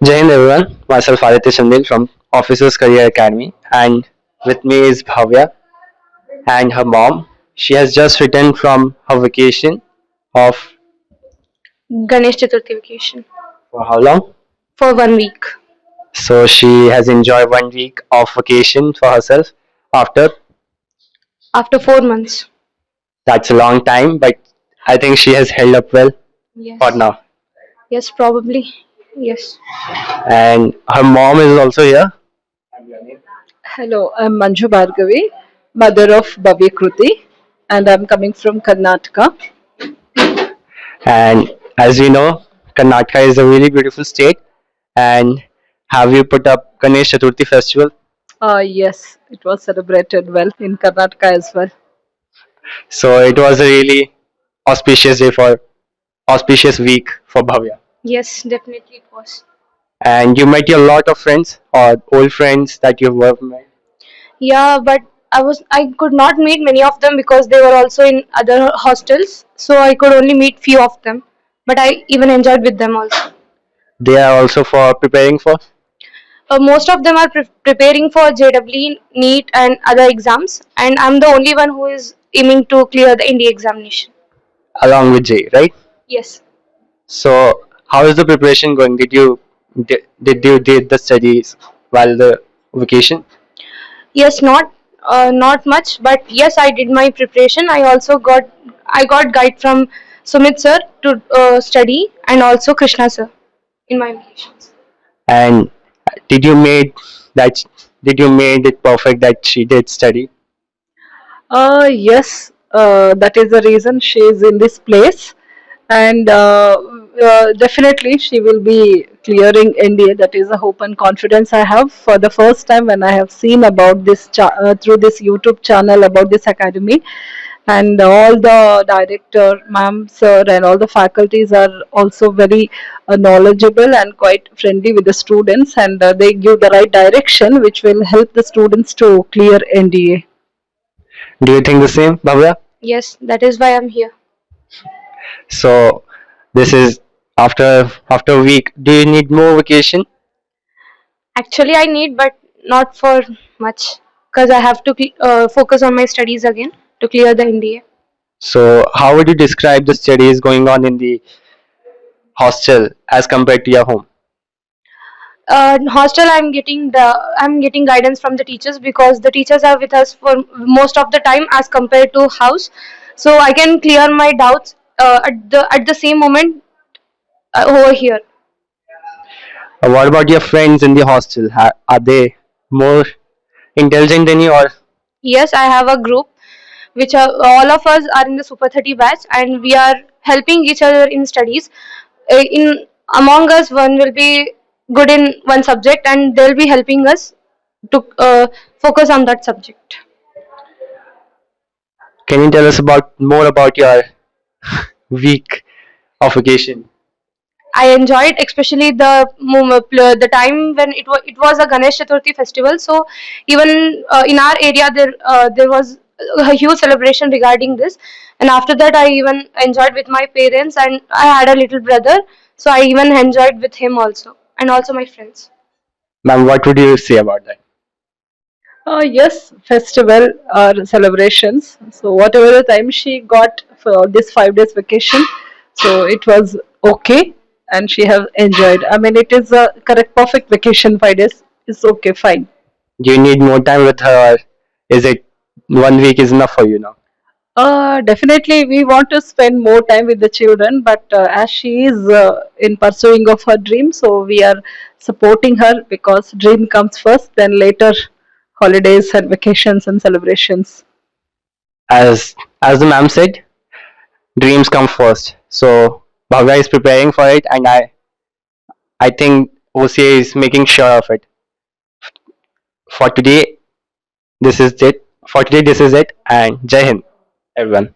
Jai Hind everyone, myself Aditya Chandil from Officers Career Academy, and with me is Bhavya and her mom. She has just returned from her vacation of Ganesh Chaturthi vacation for how long? for 1 week. So she has enjoyed 1 week of vacation for herself. After After 4 months. that's a long time, but I think she has held up well for Yes. now. Yes, probably. Yes. And her mom is also here. Hello, I'm Manju Bhargavi, mother of Bhavya Kruti, and I'm coming from Karnataka. And as we know, Karnataka is a really beautiful state. And have you put up Ganesh Chaturthi festival? Yes, it was celebrated well in Karnataka as well. So it was a really auspicious day for auspicious week for Bhavya. Yes, definitely it was. And you met your lot of friends or old friends that you've met. Yeah, but I could not meet many of them because they were also in other hostels, so I could only meet few of them. But I even enjoyed with them also. They are also for preparing for Most of them are preparing for JEE, NEET, and other exams, and I'm the only one who is aiming to clear the India examination. along with Jay, right? Yes. So how is the preparation going? Did you did the studies while the vacation? Yes, not much, but yes, I did my preparation. I got guide from Sumit sir to study, and also Krishna sir in my vacations. And did you made that did you made it perfect that she did study? Yes, that is the reason she is in this place, and definitely she will be clearing NDA. That is the hope and confidence I have. For the first time, when I have seen about this through this YouTube channel about this academy, and all the director, ma'am, sir, and all the faculties are also very knowledgeable and quite friendly with the students, and they give the right direction, which will help the students to clear NDA. Do you think the same, Bhavya? Yes, that is why I'm here. So this is after a week. Do you need more vacation? Actually, I need, but not for much, because I have to focus on my studies again to clear the NDA. So how would you describe the studies going on in the hostel as compared to your home? Hostel, I'm getting guidance from the teachers because the teachers are with us for most of the time as compared to house, so I can clear my doubts at the same moment over here. What about your friends in the hostel? Are they more intelligent than you, or Yes, I have a group which are all of us are in the Super 30 batch, and we are helping each other in studies. In among us, one will be good in one subject, and they'll be helping us to focus on that subject. can you tell us about more about your week of vacation? I enjoyed especially the time when it was a Ganesh Chaturthi festival. So even in our area there was a huge celebration regarding this, and after that I even enjoyed with my parents, and I had a little brother, so I even enjoyed with him also, and also my friends. Ma'am, what would you say about that? Yes, festival or celebrations. So whatever the time she got for this 5 days vacation, so it was okay, and she have enjoyed. I mean, it is a correct perfect vacation. 5 days is okay, fine. Do you need more time with her, or is it 1 week is enough for you now? Definitely, we want to spend more time with the children, but as she is in pursuing of her dream, so we are supporting her because dream comes first, then later holidays and vacations and celebrations. As the ma'am said, dreams come first. So Bhavya is preparing for it, and I think OCA is making sure of it. For today, this is it. For today, this is it, and Jai Hind, everyone.